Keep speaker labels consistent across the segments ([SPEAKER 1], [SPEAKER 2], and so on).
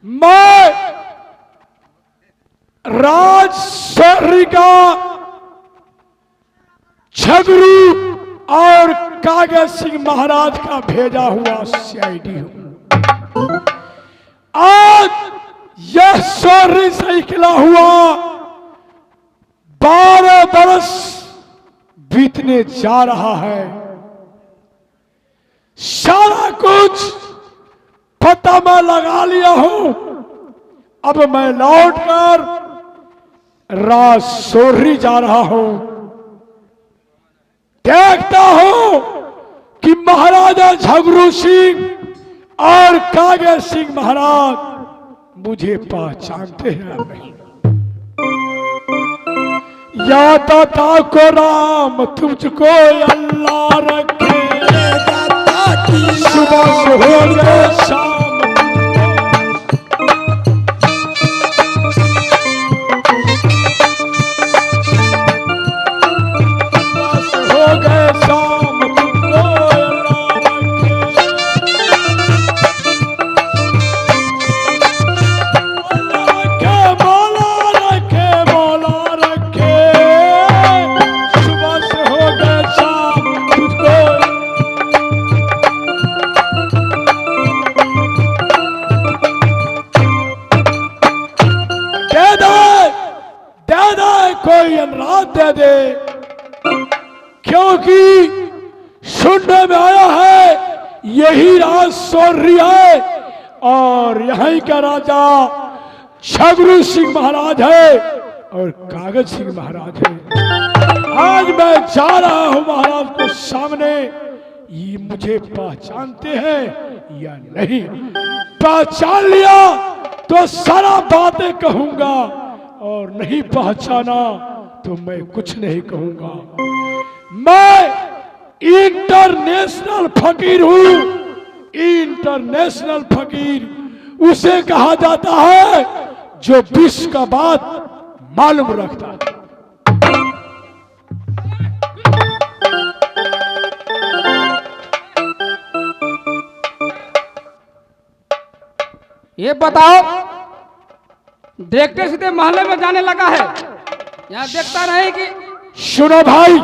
[SPEAKER 1] मैं राज शहरी का झगरू और कागज सिंह महाराज का भेजा हुआ सीआईडी हूं। आज यह शहरी से निकला हुआ 12 बरस बीतने जा रहा है। सारा कुछ पता मैं लगा लिया हूं। अब मैं लौटकर राजसोरी जा रहा हूं। देखता हूं कि महाराजा झगरू सिंह और कागज सिंह महाराज मुझे पहचानते हैं नहीं। या दाता को राम तुझको अल्लाह रखे, सुबह से हो गए शाम दे दे, क्योंकि सुनने में आया है यही राजसोरी है और यहीं का राजा झगरू सिंह महाराज है और कागज सिंह महाराज है। आज मैं जा रहा हूं महाराज के सामने। ये मुझे पहचानते हैं या नहीं? पहचान लिया तो सारा बातें कहूंगा और नहीं पहचाना तो मैं कुछ नहीं कहूंगा। मैं इंटरनेशनल फकीर हूं। इंटरनेशनल फकीर उसे कहा जाता है जो विश्व का बात मालूम रखता है।
[SPEAKER 2] ये बताओ, देखते सीधे महल में जाने लगा है, यहाँ देखता नहीं कि?
[SPEAKER 1] सुनो भाई,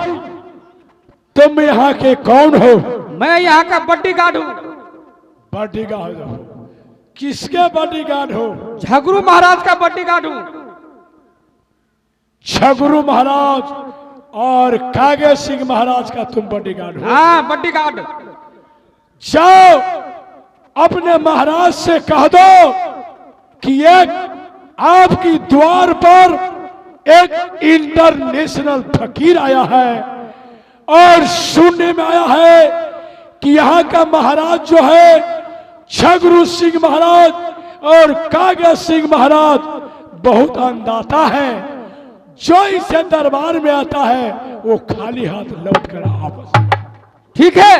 [SPEAKER 1] तुम यहाँ के कौन हो?
[SPEAKER 2] मैं यहाँ का बॉडीगार्ड हूँ।
[SPEAKER 1] बॉडीगार्ड हो? किसके बॉडीगार्ड हो?
[SPEAKER 2] झगरू महाराज का बॉडीगार्ड हूँ।
[SPEAKER 1] झगरू महाराज और कागज सिंह महाराज का तुम बॉडीगार्ड हो?
[SPEAKER 2] हाँ, बॉडीगार्ड।
[SPEAKER 1] जाओ अपने महाराज से कह दो कि एक आपकी द्वार पर एक इंटरनेशनल फकीर आया है और सुनने में आया है कि यहाँ का महाराज जो है झगरू सिंह महाराज और कागज सिंह महाराज बहुत अंदाता है। जो इसे दरबार में आता है वो खाली हाथ लौट कर वापस।
[SPEAKER 2] ठीक है,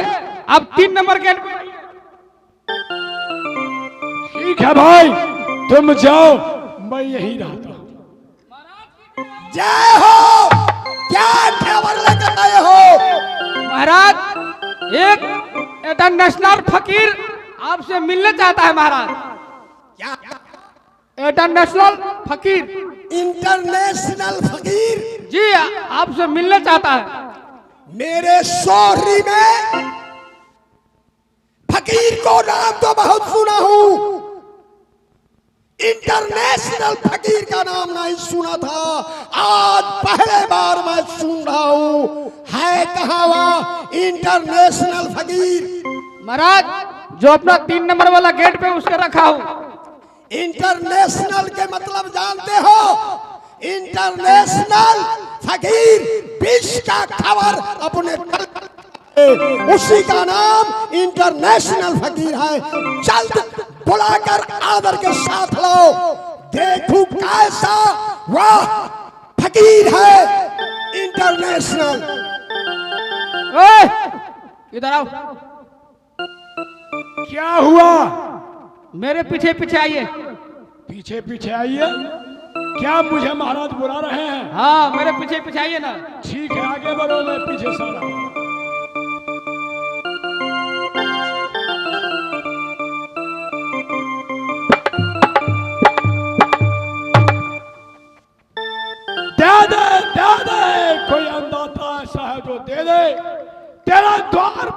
[SPEAKER 2] अब 3 नंबर गेट पे।
[SPEAKER 1] ठीक है भाई, तुम जाओ, मैं यही रहता हूं।
[SPEAKER 3] जय हो। क्या खबर लेकर आए हो?
[SPEAKER 2] महाराज, एक इंटरनेशनल फकीर आपसे मिलने चाहता है। महाराज,
[SPEAKER 3] क्या?
[SPEAKER 2] इंटरनेशनल फकीर?
[SPEAKER 3] इंटरनेशनल फकीर?
[SPEAKER 2] जी, आपसे मिलने चाहता है।
[SPEAKER 3] मेरे शोहरी में फकीर को नाम तो बहुत सुना हूं, इंटरनेशनल फकीर का नाम नहीं सुना था। आज पहले बार मैं सुन रहा हूं। है कहां वह इंटरनेशनल फकीर?
[SPEAKER 2] महाराज, जो अपना 3 नंबर वाला गेट पे उसके रखा हूं।
[SPEAKER 3] इंटरनेशनल के मतलब जानते हो? इंटरनेशनल फकीर, विश्व का खबर अपने उसी का नाम इंटरनेशनल फकीर है। जल्द बुलाकर आदर के साथ लो, देखूं कैसा वह फकीर है इंटरनेशनल।
[SPEAKER 2] इधर आओ।
[SPEAKER 1] क्या हुआ?
[SPEAKER 2] मेरे पीछे पीछे आइए।
[SPEAKER 1] पीछे पीछे आइए? क्या मुझे महाराज बुला रहे हैं?
[SPEAKER 2] हाँ, मेरे पीछे पीछे आइए ना।
[SPEAKER 1] ठीक है, आगे बढ़ो, मैं पीछे से आ रहा हूं।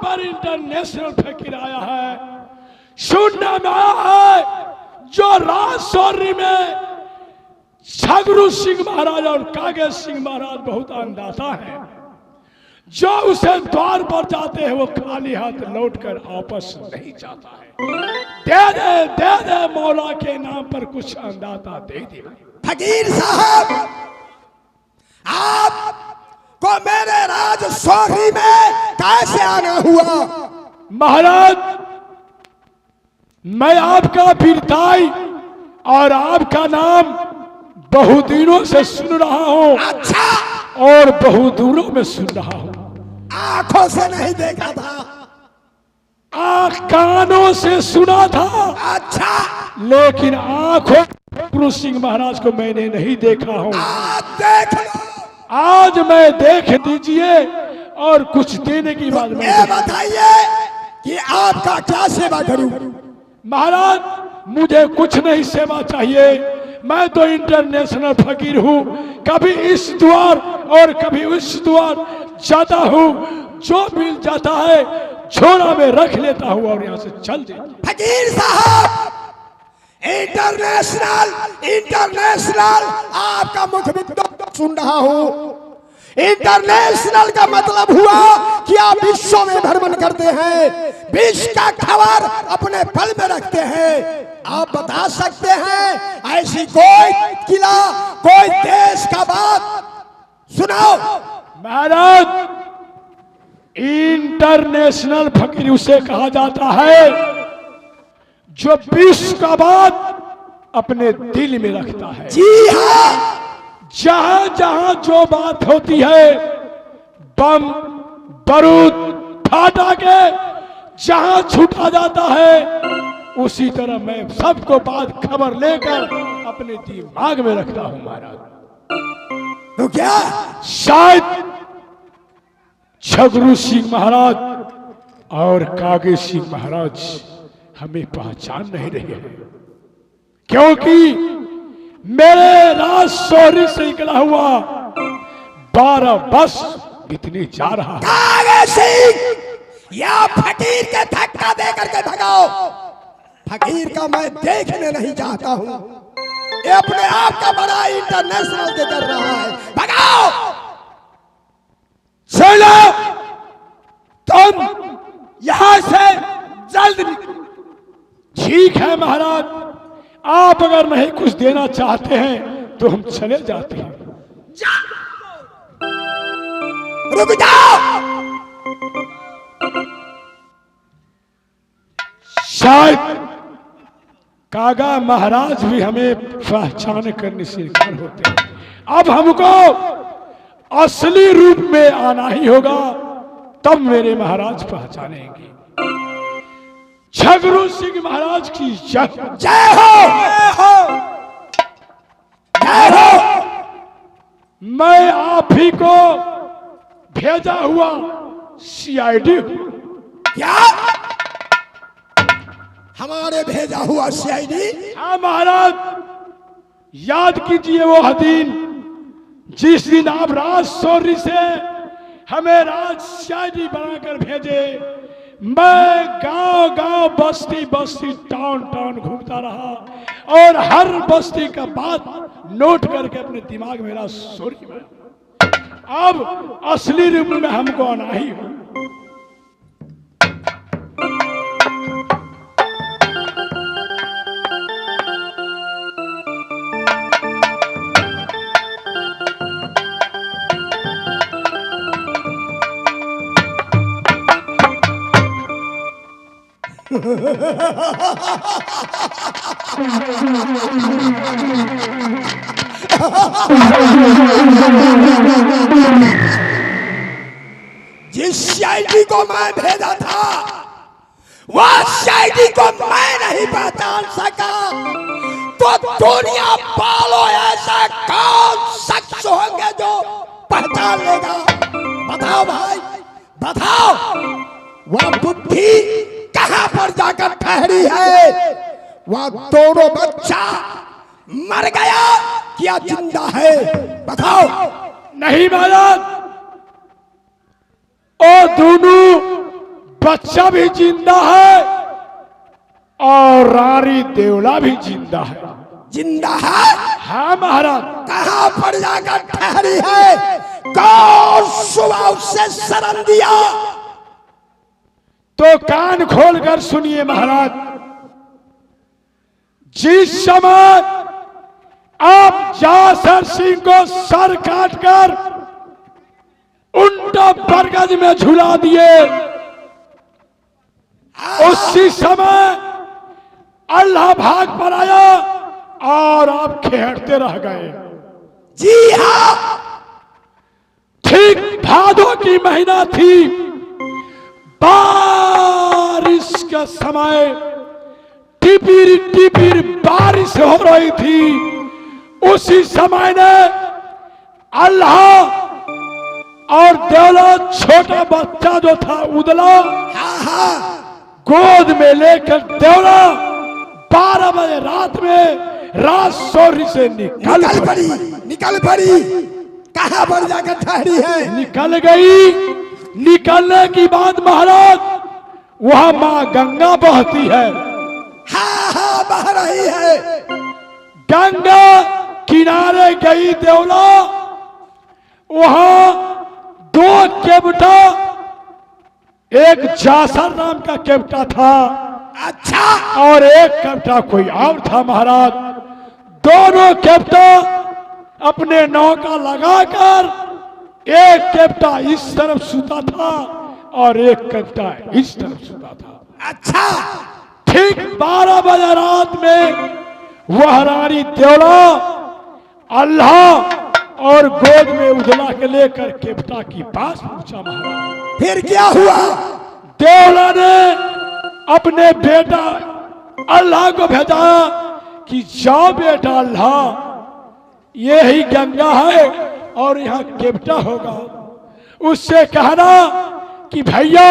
[SPEAKER 1] पर इंटरनेशनल फकीर आया है। सुनने में आया है जो राजौरी में छगरू सिंह महाराज और कागज सिंह महाराज बहुत अंदाजा है, जो उसे द्वार पर जाते हैं वो खाली हाथ लौटकर वापस नहीं जाता है। दे दे मौला के नाम पर कुछ अंदाजा दे दे।
[SPEAKER 3] फकीर साहब, आपको मेरे राजौरी में कैसे आना हुआ?
[SPEAKER 1] महाराज, मैं आपका बिरताई और आपका नाम बहुत दिनों से सुन रहा हूं।
[SPEAKER 3] अच्छा,
[SPEAKER 1] और बहुत दूरों में सुन रहा हूं।
[SPEAKER 3] आंखों से नहीं देखा था,
[SPEAKER 1] कानों से सुना था।
[SPEAKER 3] अच्छा,
[SPEAKER 1] लेकिन आंखों गुरु सिंह महाराज को मैंने नहीं देखा हूं।
[SPEAKER 3] आज देख लो।
[SPEAKER 1] आज मैं देख दीजिए और कुछ देने की बात
[SPEAKER 3] ये बताइए कि आपका क्या सेवा करूं?
[SPEAKER 1] महाराज, मुझे कुछ नहीं सेवा चाहिए। मैं तो इंटरनेशनल फकीर हूँ। कभी इस द्वार और कभी उस द्वार जाता हूँ, जो मिल जाता है झोला में रख लेता हूँ और यहाँ से चल देता।
[SPEAKER 3] फकीर साहब, इंटरनेशनल आपका मुख विद्रोह सुन रहा हूँ। इंटरनेशनल का मतलब हुआ कि आप विश्व में भ्रमण करते हैं, विश्व का खबर अपने पल में रखते हैं। आप बता सकते हैं ऐसी कोई किला, कोई देश का बात सुनाओ।
[SPEAKER 1] महाराज, इंटरनेशनल फकीर उसे कहा जाता है जो विश्व का बात अपने दिल में रखता है।
[SPEAKER 3] जी हाँ,
[SPEAKER 1] जहां जहां जो बात होती है, बम बारूद फाटा के जहां छूटा जाता है, उसी तरह मैं सबको बात खबर लेकर अपने दिमाग में रखता हूं। महाराज,
[SPEAKER 3] तो क्या
[SPEAKER 1] शायद छगरू सिंह महाराज और कागज सिंह महाराज हमें पहचान नहीं रहे हैं, क्योंकि मेरे राजौरी से निकला हुआ 12 बस इतनी जा रहा है।
[SPEAKER 3] कागज सिंह, या फकीर के धक्का देकर के भगाओ। फकीर का मैं देखने नहीं चाहता हूँ। ये अपने आप का बड़ा इंटरनेशनल के कर रहा है। भगाओ।
[SPEAKER 1] चलो, तुम यहां से जल्द। ठीक है महाराज, आप अगर नहीं कुछ देना चाहते हैं तो हम चले जाते हैं।
[SPEAKER 3] रुक जाओ।
[SPEAKER 1] शायद कागा महाराज भी हमें पहचान करने से इनकार होते हैं। अब हमको असली रूप में आना ही होगा, तब मेरे महाराज पहचानेंगे। छगरू सिंह महाराज की जय
[SPEAKER 3] हो, जय हो।
[SPEAKER 1] मैं आप ही को भेजा हुआ सीआईडी हूं।
[SPEAKER 3] क्या हमारे भेजा हुआ सीआईडी?
[SPEAKER 1] हाँ महाराज, याद कीजिए वो दिन जिस दिन आप राजौरी से हमें राज सीआईडी बनाकर भेजे। मैं गांव गांव, बस्ती बस्ती, टाउन टाउन घूमता रहा और हर बस्ती का बात नोट करके अपने दिमाग में राजौरी में। अब असली रूप में हमको आना ही हो।
[SPEAKER 3] जिस सीआईडी को मैं भेजा था, वह सीआईडी को मैं नहीं पहचान सका, तो दुनिया पालो ऐसा कौन शख्स होंगे जो पहचान लेगा? बताओ भाई, बताओ। वह बुद्धि कहां पर जाकर ठहरी है? वह दोनों बच्चा मर गया क्या जिंदा है? बताओ।
[SPEAKER 1] नहीं महाराज, और दोनों बच्चा भी जिंदा है और रानी देवला भी जिंदा है।
[SPEAKER 3] जिंदा है?
[SPEAKER 1] हाँ महाराज।
[SPEAKER 3] कहां पर जाकर ठहरी है? कौन सुबह उससे शरण दिया?
[SPEAKER 1] तो कान खोलकर सुनिए महाराज। जिस समय आप जासर सिंह को सर काटकर उल्टा बरगद में झुला दिए, उसी समय अल्लाह भाग पर आया और आप खेड़ते रह गए।
[SPEAKER 3] जी हाँ।
[SPEAKER 1] ठीक भादों की महीना थी, बारिश का समय, टिपिर टिपिर बारिश हो रही थी। उसी समय ने अल्लाह और देवला छोटा बच्चा जो था उदला, गोद में लेकर देवला 12 बजे रात में रात सोरी से निकल
[SPEAKER 3] पड़ी। कहां पर जाकर ठहरी है?
[SPEAKER 1] निकल गई। निकलने की बात महाराज, वहां मां गंगा बहती है।
[SPEAKER 3] हाँ बह रही है।
[SPEAKER 1] गंगा किनारे गई देवला, वहां 2 केवटा, एक जासर नाम का केवटा था,
[SPEAKER 3] अच्छा,
[SPEAKER 1] और एक केवटा कोई और था महाराज। दोनों केवटा अपने नौका लगाकर, एक केवटा इस तरफ सुता था और एक केवटा इस तरफ सुता था।
[SPEAKER 3] अच्छा।
[SPEAKER 1] ठीक 12 बजे रात में वह रानी देवला अल्लाह और गोद में उदला के लेकर केवटा की पास पहुंचा महाराज।
[SPEAKER 3] फिर क्या हुआ?
[SPEAKER 1] देवला ने अपने बेटा अल्लाह को भेजा कि जाओ बेटा अल्लाह, ये ही गंगा है और यहाँ केवटा होगा। उससे कहना कि भैया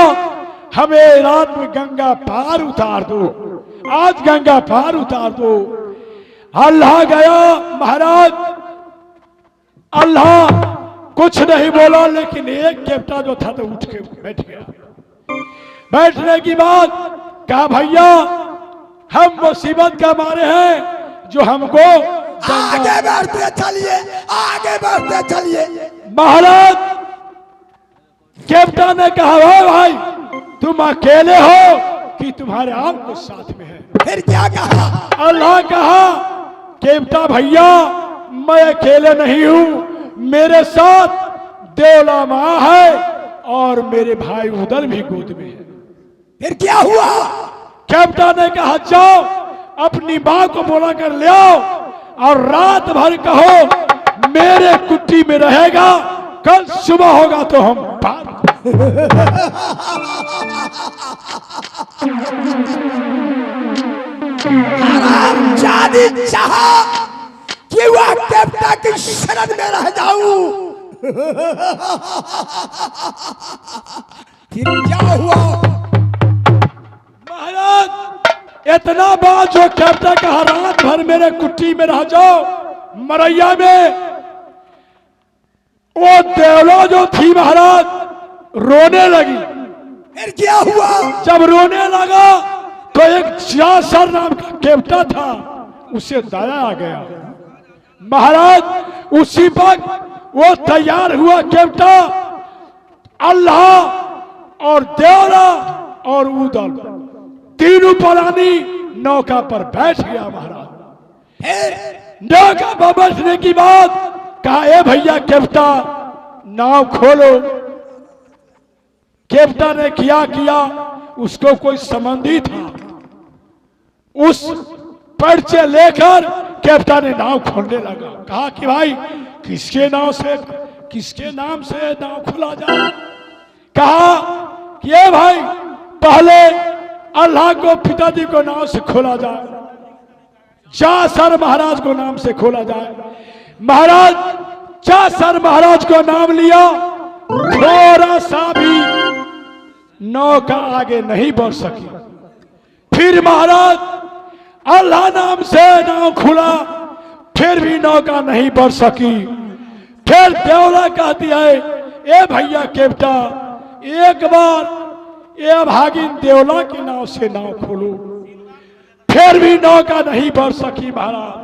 [SPEAKER 1] हमें रात में गंगा पार उतार दो, आज गंगा पार उतार दो। अल्लाह गया महाराज। अल्लाह कुछ नहीं बोला, लेकिन एक केवटा जो था तो उठ के बैठ गया। बैठने की बात कहा, भैया हम मुसीबत का मारे हैं, जो हमको
[SPEAKER 3] आगे बढ़ते चलिए, आगे बढ़ते चलिए।
[SPEAKER 1] महाराज केवटा ने कहा, भाई तुम अकेले हो कि तुम्हारे आप कुछ साथ में है?
[SPEAKER 3] फिर क्या कहा?
[SPEAKER 1] अल्लाह कहा, केवटा भैया मैं अकेले नहीं हूं, मेरे साथ देवला मां है और मेरे भाई उदल भी गोद में है।
[SPEAKER 3] फिर क्या हुआ?
[SPEAKER 1] केवटा ने कहा, जाओ अपनी मां को बुला कर ले आओ और रात भर कहो मेरे कुट्टी में रहेगा, कल सुबह होगा तो हम पार।
[SPEAKER 3] हरामजादी चाहा कि वह केवटा की शरण में रह जाऊं। फिर क्या हुआ?
[SPEAKER 1] महाराज इतना बात जो केवटा कहा, रात भर मेरे कुट्टी में रह जाओ मरैया में, वो देवला जो थी महाराज रोने लगी।
[SPEAKER 3] फिर क्या हुआ?
[SPEAKER 1] जब रोने लगा तो एक जासर नाम का केवटा था, उसे दया आ गया। महाराज उसी वक्त वो तैयार हुआ केवटा, अल्लाह और देवला और उदल तीनों प्राणी नौका पर बैठ गया महाराज। नौका पर बैठने की बात कहा, ए भैया केवटा नाव खोलो। केवटा ने किया, उसको कोई संबंधी था, उस पर्चे लेकर केवटा ने नाव खोलने लगा। कहा कि भाई किसके नाम से नाव खुला जाए? कहा कि ये भाई पहले अल्लाह को पिताजी को नाम से खोला जाए, जासर महाराज को नाम से खोला जाए। महाराज जासर महाराज को नाम लिया, थोड़ा सा भी नौका आगे नहीं बढ़ सकी। फिर महाराज अल्लाह नाम से नाव खुला, फिर भी नौका नहीं बढ़ सकी। फिर देवला कहती है, ए भैया केवटा एक बार ये भागिन देवला के नाव से नाव खोलो। फिर भी नौका नहीं बढ़ सकी महाराज।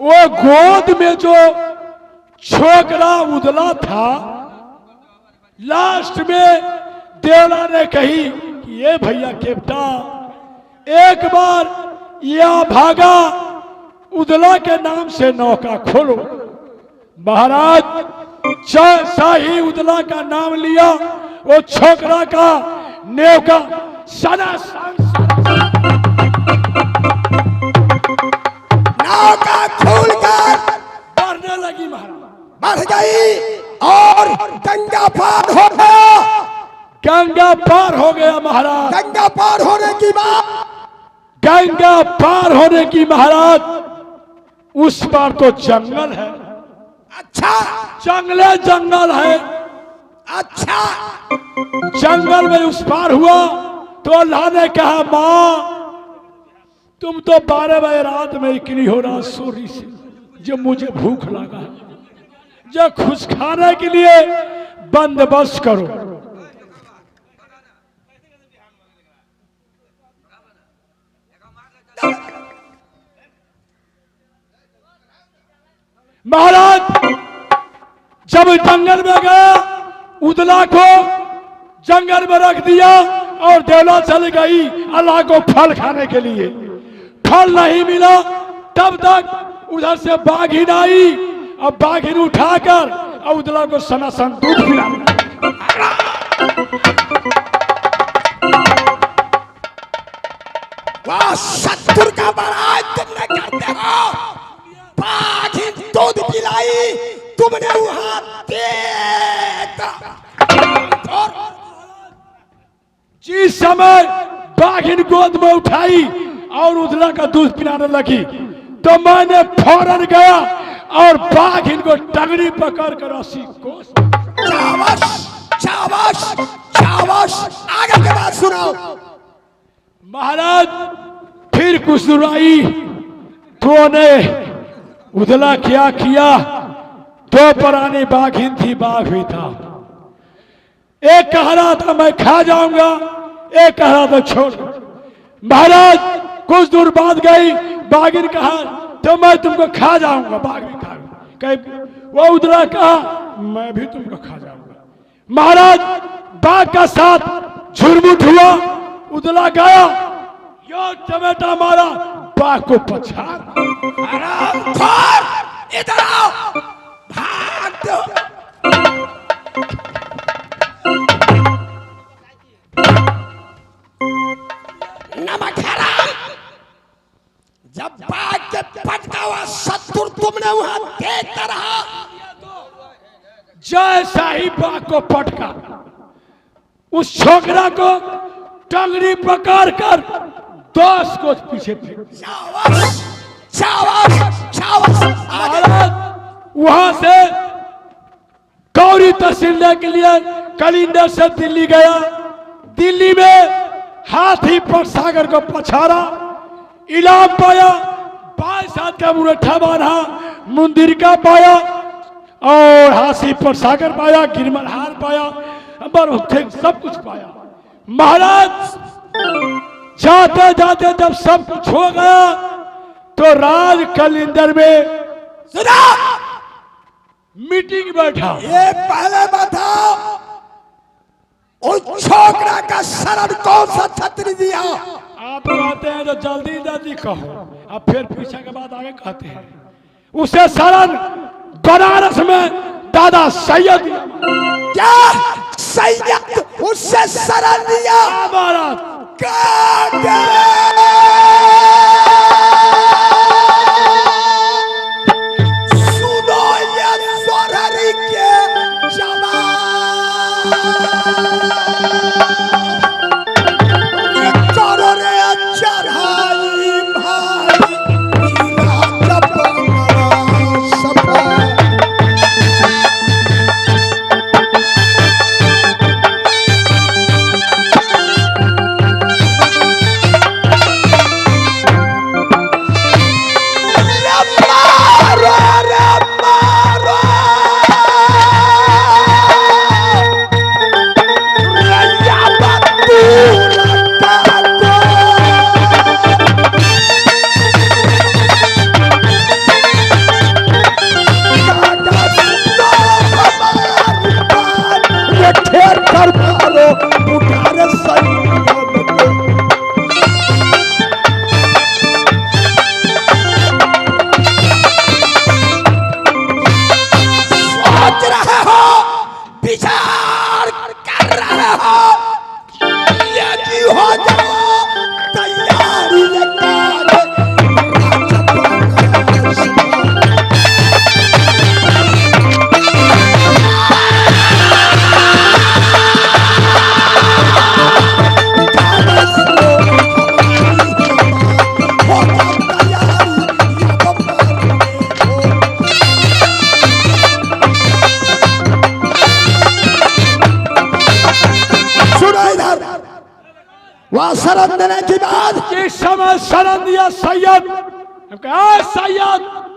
[SPEAKER 1] वो गोद में जो छोकरा उदला था, लास्ट में देवला ने कही कि ये भैया केवटा एक बार यह भागा उदला के नाम से नौका खोलो। महाराज जैसा ही उदला का नाम लिया, वो छोकरा का नौका सदा
[SPEAKER 3] नौका खुलकर
[SPEAKER 1] बढ़ने लगी महाराज।
[SPEAKER 3] बढ़ गई और गंगा पार हो गया।
[SPEAKER 1] गंगा पार हो गया महाराज।
[SPEAKER 3] गंगा पार होने की बात,
[SPEAKER 1] गंगा पार होने की महाराज, उस पार तो जंगल है।
[SPEAKER 3] अच्छा
[SPEAKER 1] जंगले जंगल है।
[SPEAKER 3] अच्छा
[SPEAKER 1] जंगल में उस पार हुआ तो अल्लाह ने कहा, माँ तुम तो 12 बजे रात में निकली हो रहा सोरी से, जो मुझे भूख लगा है, जो खुश खाने के लिए बंदोबस्त करो। महाराज जब जंगल में गया, उदला को जंगल में रख दिया और देवला चल गई अल्लाह को फल खाने के लिए। फल नहीं मिला, तब तक उधर से बाघिन आई और बाघिन उठाकर और उदला को सनासन दूध पिला।
[SPEAKER 3] वाह शत्रु का बड़ाई तुमने करते हो। बाघिन दूध पिलाई तुमने वहां देखा।
[SPEAKER 1] जिस समय बाघिन गोद में उठाई और उदला का दूध पिलाने लगी, तो मैंने फौरन गया और बाघिन को टंगड़ी पकड़ कर 80 कोस।
[SPEAKER 3] शाबाश शाबाश शाबाश। आगे के बात सुनाओ।
[SPEAKER 1] महाराज फिर कुछ दुराई तो ने उदला क्या किया। 2 पुरानी बाघिन थी, बाघ भी था। एक कह रहा था मैं खा जाऊंगा, एक कह रहा था छोड़। महाराज कुछ दूर बाद गई, बाघिन कहा तो मैं तुमको खा जाऊंगा, बाघ भी खा कहीं। वो उदला कहा मैं भी तुमको खा जाऊंगा। महाराज बाघ का साथ झुरमुट हुआ, उदला गया, यो टमेटा मारा, बाघ को पछाड़।
[SPEAKER 3] आरामखोर इधर आओ, भाग दो। नमक हराम। जब बाघ के पटका हुआ शत्रु तुमने वहां देखता रहा,
[SPEAKER 1] जैसा ही बाघ को पटका, उस छोकरा को टंगड़ी पकड़ कर 10 को पीछे फेंक।
[SPEAKER 3] शाबाश शाबाश शाबाश।
[SPEAKER 1] महाराज वहां से गौरी तहसील के लिए कलिंदर से दिल्ली गया। दिल्ली में हाथी पर सागर को पछाड़ा, इलाम पाया, 22 हाथ का मुरठा बांधा, मुंदिर का पाया और हाथी पर सागर पाया, गिरमलहार पाया, सब कुछ पाया। महाराज जाते जाते जब सब कुछ हो गया तो राज कलिंदर में
[SPEAKER 3] सुना
[SPEAKER 1] मीटिंग बैठा।
[SPEAKER 3] ये पहले बताओ, उस छोकरा का शरण कौन सा छतरी दिया?
[SPEAKER 1] आप कहते हैं तो जल्दी जल्दी कहो, अब फिर पीछे के बाद आगे कहते हैं। उसे शरण बनारस में दादा सैयद।
[SPEAKER 3] क्या सैयद उससे शरण दिया?
[SPEAKER 1] महाराज
[SPEAKER 3] सुनो ये सोरहरी के जवान, करो रे चढ़ाई भाई, जिला जपना सफा। वह शरण देने के बाद
[SPEAKER 1] जिस समय शरण दिया सैयद, हम कहा, "आ सैयद,